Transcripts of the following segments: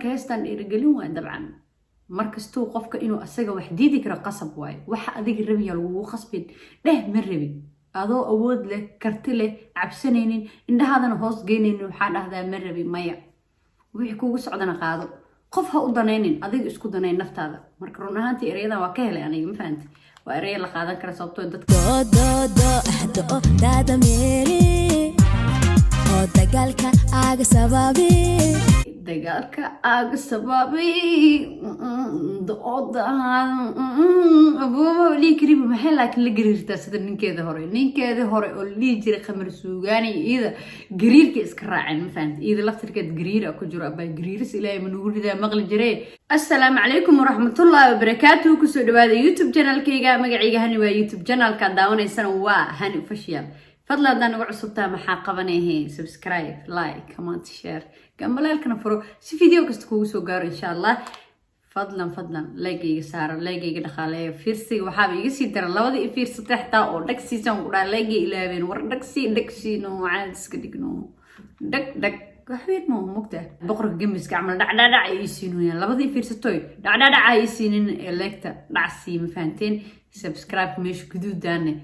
كاستان إرجلين وأدبعا مركزتو قفك إنه أسجع وحديدي كرا قصب واي وح أذيك الرمية وخصبين له من ربي هذا أود له كرتله عبسنين إن هذا نهوس جينين وحال هذا من ربي مايا ويحكوا وسعدنا قاضو قفها قدنين أذيك إسكو دنين نفط هذا مركرونا هانتي إريدا وكهلة يعني ما فهمت وإريا لقاضا كرا صوبتو دو دادا ميري دقالك آغا سبابي dagaalka aaga sababay dooda aboo lii kariib maxay laakiin la gariirtaa sida ninkeeda hore oo lii jiray khamar suugaani iyada gariirka iska raaceen ma fahanti iyada laftirkeed gariira ku jiro abaa gariiris ilaahay ma nugu ridaa maqli jiray assalaamu calaykum waraxmatullaahi wabarakaatuh kusoo dhawaada youtube channelkayga magacayga hani waa youtube channelka daawanaysana waa hani official فضلا دان ugu cusubtaa maxaa qabanayay subscribe like comment share gambalaalkana furo si video kasta kugu soo gaaro insha Allah fadlan like-iga saaro like-iga dhaqaaleeyo fiirsiga waxa iga sii dara labada fiir saddexda oo dhagsiisan ku dhaa like ilaabeen war dhagsiino caad iska dhigno dhag waxweed ma mugta boqorka gamiska amal dhacdhac ay siinayaan labada fiir satoy dhacdhac ay siinin electa dhacsi ma fahanteen subscribe meesh guduudaane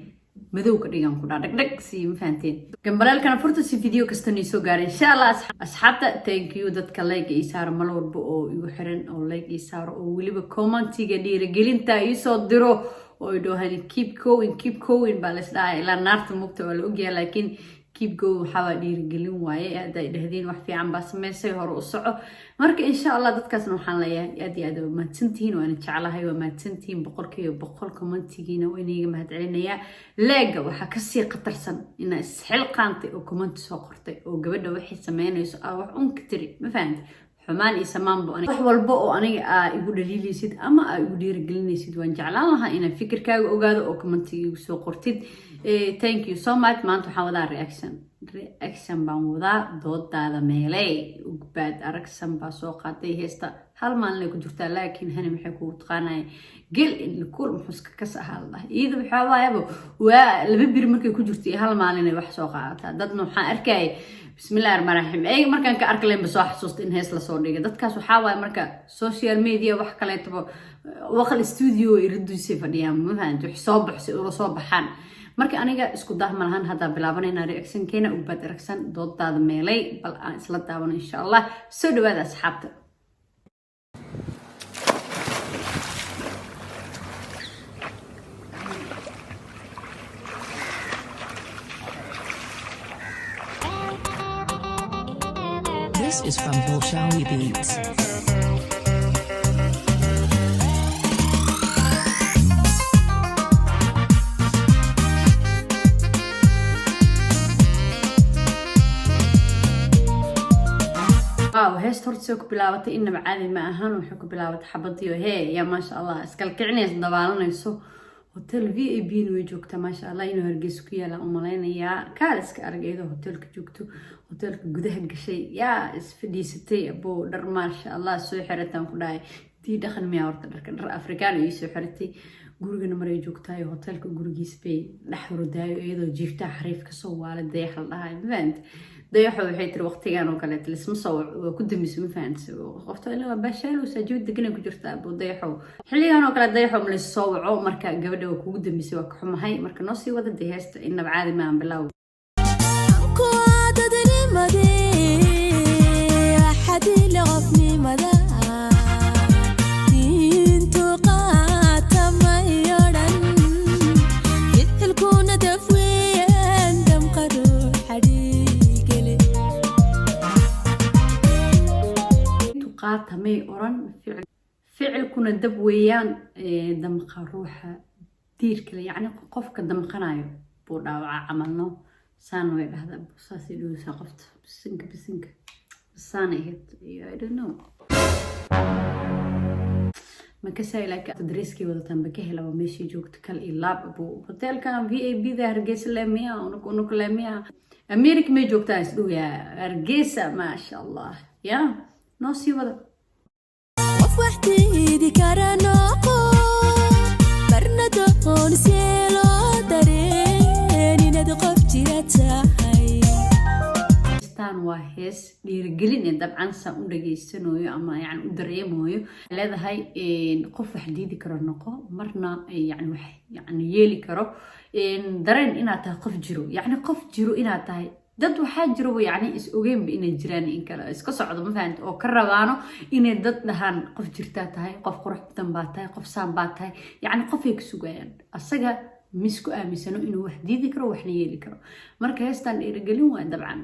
مدوك ديجان كنا دك سي مفهمتين جنبال كان فرصة سي فيديو كستني سو قال إن شاء الله أصحابته thank you دت كلايك يسار ملور بقو يوحرن أو لايك يسار أو ولي بكومنت تيجي رجلين تا يصدروا ويدو هني keep going بالس لا إلى نارت مكتوب الأوجيا لكن keep go حاول يرجلين واي هذا يدهدين واحد في عم بس ما يصير وصعه مرك إن شاء الله دت كسنو حنلايا أدي ما تنتين وأنا تعالى هاي وما تنتين بقول كومنتيجينا ويني ما هتعلنيا لاجا وحكسي قطرسن إن السحل قانتي وكومنت سوقرتي وجبنا وحي سمعنا يسأل وحن كتري ما فهمت حمان يسمعن بأنا أحول بقو أنا يقول لي سيد أما يقول لي رجلني سيد وان جعلانها إن فكر كاو وجاد وكومنتي وسوقرتي thank you so much ما أنتو حاولها reaction بموضوع ضد هذا ميلي وبعد أركسن بسوقاتي هستا هل ما لك جرتا لكن هني محكو تقانا قل إن الكل محسك كسها الله إذا بحاول يبو ولبيبر مركي كجرتي هل ما لنا wax soo qaata dad nooxa arkay bismillaahir rahmaanir rahiim ay markaan ka arkaleen ba soo xasuusta in hees la soo dhigay dadkaas waxa waay marka social media wax kale tabo waqal studio iridusay fadhiyaan ma fahanto soo baxsay oo soo baxaan marka aniga isku dahmalahan hada bilaabanayna reaction keena u bad reaction doodada meelay bal aan isla daawano insha Allah soo dhawaada asxaabta This is from Bolshawi Beats. هيست هرت سوق بلاوتي إن بعادي ما أهان وحكوا بلاوت حبطي وهي يا ما شاء الله اسكال كعنيس دبالنا يسو هوتيل في بي ويجوكتا ما شاء الله إنه هرجسكيا لا أمالين يا كارسك أرجعيده هوتيل كجوكتو هوتيل جده شيء يا اسفدي ستي أبو در ما شاء الله سوي حرتهم خداي دي دخل مياورت در أفريقيا يسوي حرتي guriga maray joogtay hotelka gurigiis bay dhaxro daayo iyadoo jiifta xariif ka soo waalid dayax la dhahay event dayaxo waxay tir waqtigan oo kale isma soo ku damisay ma fahansi qofta ilaa bashaal oo sajuud degan ku jirta abu dayaxo xilligan oo kale dayaxo ma soo waco marka gabadha ku damisay waa ka xumahay marka noo sii wada deheesta in caadi ma aan bilaw ku adadani madi ahad ila qofni mada تمي أوران فعل كنا دب ويان دمق روحه دير كله يعني قف كدمق نايو بودا عملنا سانوي هذا بصاصي لو سقفت بسنك ساني هت I don't know ما كسي لك تدريسكي ولا تنبكيه لو ماشي جوكت كل إلاب أبو هوتيل كان VIP ده هرجيس لاميا ونكون كلاميا أمريكا ما جوكتها يسلو يا هرجيسة ما شاء الله يا ناسي ولا وحدي كارناقو برندون سيلو داريني ندقف جيرتاي heestan waa hees dhiirigelin dabcan saan u dhageysanayo ama yani u dareemayo leedahay qof wax diidi karo noqo marna yani wax yani yeeli karo dareen inaad tahay qof jiro yani qof jiro inaad tahay dad waxaa jiro yani is ogeynba inay jiraan in kale iska socdo ma fahamta oo ka rabaano inay dad dhahaan qof jirtaa tahay qof qurux badan baa tahay qof saan baa tahay yani qofay ka sugayaan asaga misku aaminsano inuu wax diidi karo waxna yeeli karo marka heestan dhiirigelin waa dabcan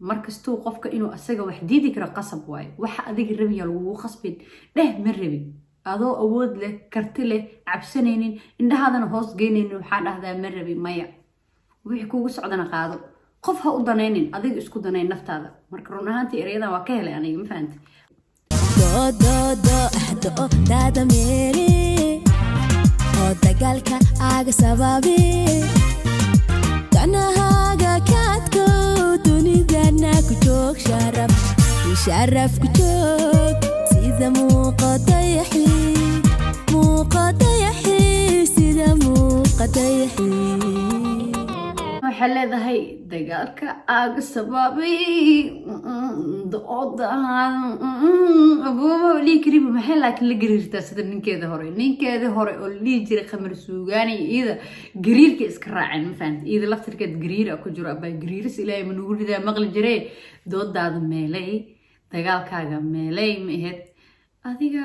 markastuu qofka inuu asaga wax diidi karo qasab waayo waxa adiga rabiya lagugu qasbin dheh ma rabin adoo awood leh karti leh cabsanaynin indhahaadana hoos geynaynin waxaa dhahdaa ma rabin maya wixii kugu socdana qaado qof ha u danaynin adiga isku danayn naftaada marka run ahaantii erayadan waa ka helay aniga ma fahantay dada mere oo dagaalka aaga sababi danahaaga kaadko dunidana ku joog sharaf ku joog sida muuqatayaxi sida muuqatayaxi waxaa leedahay dagaalka aaga sababay liikriba maxay laakiin la gariirtaa sida ninkeeda hore oo la dhihi jiray khamar suugaani iyada gariirka iska raaceen ma fahamta iyada laftirkeed gariira ku jiro abaa gariiris ilaahay ma nugu ridaa maqli jiree doodaada meelay dagaalkaaga meelay ma ahayd adiga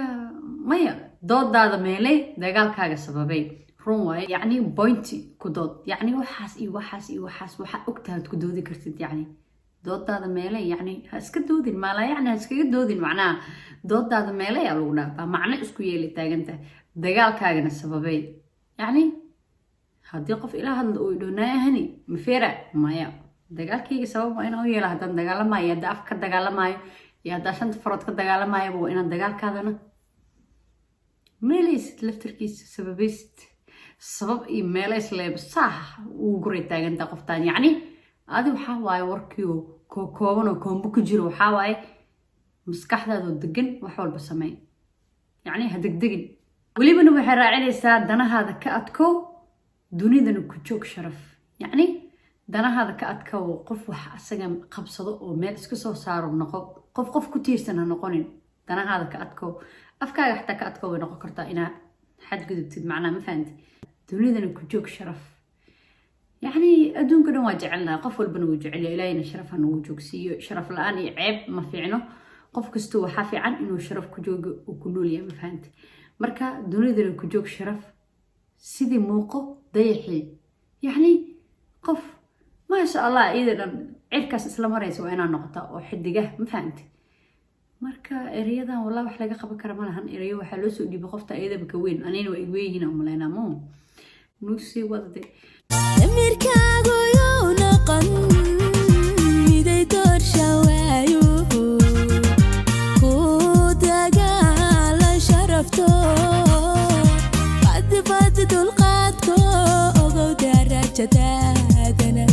maya doodaada meelay dagaalkaaga sababay run waaye يعني بوينتي كدود يعني وحاس waxa ogtaad ku doodi kartid يعني doodaada meelay يعني iska doodin maala يعني iska doodin macnaa doodaada meelay lagu dhaafaa macna isku yeeli taaganta dagaalkaagana sababay يعني hadii qof ilaa hadda uu dhoonayahani mafeera maya dagaalkayga sabab waa inaan u yeelo haddaan dagaalamayo hadda af ka dagaalamayo iyo haddaa shanta farood ka dagaalamayo waa inaan dagaalkaadana meelaysid laftarkiisa sababaysid sabab iyo meelays leeb sax uu guray taaganta qoftaan yani adi waxa waaye warkiyo kooban oo koombo ku jiro waxa waaye maskaxdaada degan wax walba sameey yani ha degdegin walibana waxay raacinaysaa danahaada ka adko dunidana ku joog sharaf yani danahaada ka adko qof wax asaga qabsado oo meel iska soo saaro noqo qof ku tiirsan ha noqonin danahaada ka adko afkaaga xataa ka adko way noqon kartaa inaad xad gudubtid macnaa ma fahanti dunidana ku joog sharaf يعني أدونك نوا جعلنا قف والبنو جعل إلينا شرفا وجوكسي شرف الآن عيب ما في عنه قف كستو حافي عن إنه شرف كجوج وكلوا لي ما فهمت مركا دوني كجوج شرف سيدي موقع ضيحي يعني قف ما شاء الله إذا عركس إسلام رئيس وأنا نقطة وحدقه ما فهمت مركا إريدا والله وحلاقة قبل كرمالهن إريو وحلوسو اللي بقفتا إذا بكوين أنين وإقوي هنا وملانا مو نوكسي وضدي أميركاغو يونقن ميدي تورشاوايو كوداغالا شرفتو فاد دولقاتكو أوغو دراجة دادنا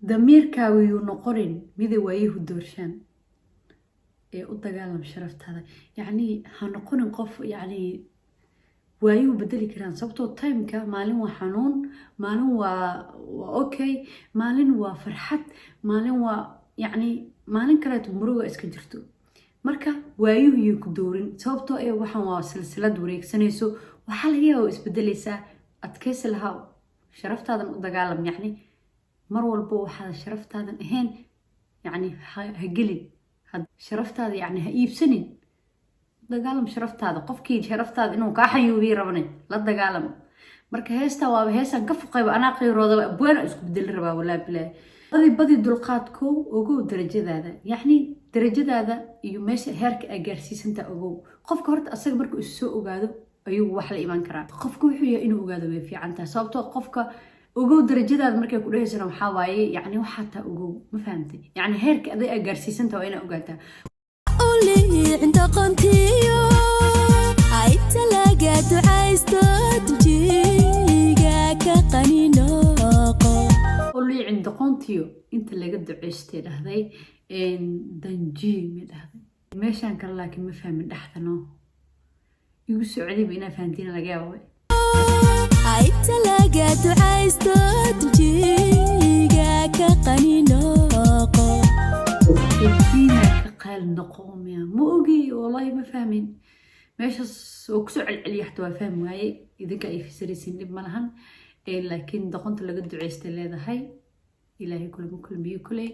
دميركاغو يونقرن ميدي وايهو دورشان u dagaalam sharaftaada yani ha noqonin qof yani waayuu bedeli karaan sababtoo timeka maalin waa xanuun maalin waa okay maalin waa farxad maalin waa yani maalin kaleeto muruga iska jirto marka waayuhu iyo ku doorin sababtoo ee waxaan waa silsilad wareegsanayso waxaa laga yaabaa isbedelaysaa adkaysi lahaa sharaftaadan u dagaalam yani mar walba waxaad sharaftaadan ahayn yani ha gelin شرفتها يعني هيبسنين دقالم شرفتها قفكي شرفتها إنه كاحيو بي ربني لا دقالم مركا هيستا وهيستا كفقي أنا قيروضا بوانا اسكو بدل ربا ولا بلا بدي دلقاتكو وقو درجة هذا يعني درجة هذا يماشي هيرك أجارسي سنتا أقو قفك هورت أصيق مركو السوق وقادو أيو وحل إيمان كرا قفكو وحويا إنو وقادو في عنتا صابتو قفك ugu darajadaada markay ku dhahaysana waxa waaye yani waxa ugu ma fahamtay yani heerka aday gaarsiisanta waa ina ogaataa oli inta qontiyo ay talaga ducaysto jiga ka qaninoqo oli inta qontiyo inta laga ducaystay dhahday danji ma dhahday meeshan kale laakiin ma fahmin dhaxdano igu soo celiba ina fahantiin laga yaabo ay talaga ducaysto jiga ka qaninoqo jacayl noqon miya ma ogi wallahi ma fahmin meeshaas oo kusoo celceliya xataa waa fahmi waaye idinka ay fasiraysiin dhib ma lahan laakiin doqonta laga duceystay leedahay ilaahay kulama kulmiyo kuley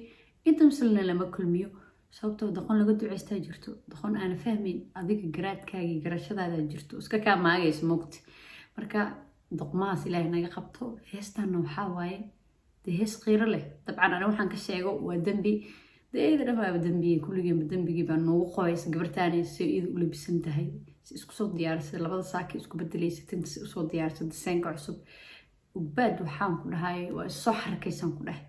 inta misalna lama kulmiyo sababtoo doqon laga duceystaa jirto doqon aana fahmin adiga garaadkaagii garashadaada jirto iska kaa maagaysa moogta marka doqmahaas ilaahay naga qabto heestaana waxaa waaye dee hees qiiro leh dabcan ana waxaan ka sheego waa dembi dee iyada dhamaaba dembiye kulligeema dembigii baa noogu qobaysa gabartaani si iyada u labisan tahay si isku soo diyaarisay labada saaki isku bedelaysa tinta si usoo diyaarisay diseenka cusub ubaad waxaan ku dhahay waa isoo xarakaysan ku dhahay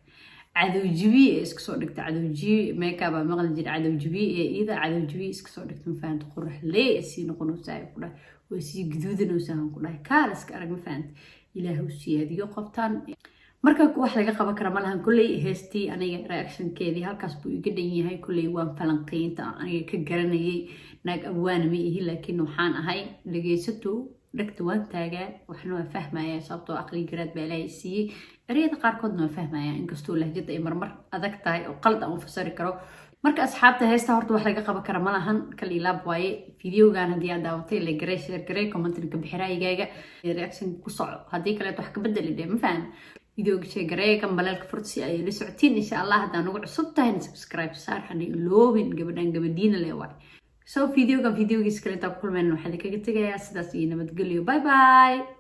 cadowjibiye ee iska soo dhigta cadowjibi meekabaa maqli jira cadowjibiye ee iyada cadowjibiye iska soo dhigta mafahanta qurux lee sii noqonaysaa ku dhahay way sii guduudanaysaa ku dhahay kaal iska arag mafahanta ilaahu siyaadiyo qoftaan marka wax laga qaban kara malahan kulley heestii aniga reactionkeedii halkaas buu iga dhan yahay kulley waan falanqeynta aniga ka garanayay naag abwaana ma ihi laakiin waxaan ahay dhageysato dhagta waan taagaa waxna waa fahmaya sababtoo aqli garaad baa ilaahay siiyey ereyada qaarkoodna waa fahmaya inkastoo lahjada ay marmar adag tahay oo qalad aan u fasiri karo marka asxaabta heesta horta wax laga qaban kara malahan kal ilaab waaye videogan haddii aad daawatay la garey share garey commentina ka bixi raayigaaga reaction ku soco haddii kaleeto wax ka bedeli dhee ma faham videoga share garey kan balaalka furta si ay la socotiin insha allah haddaan ugu cusub tahay subscribe saar hadii loobin gabadhan gabadhiina le waay so videogan videogiis kaleeto ku kulmayna waxaan kaga tegayaa sidaas iyo nabadgelyo bye bye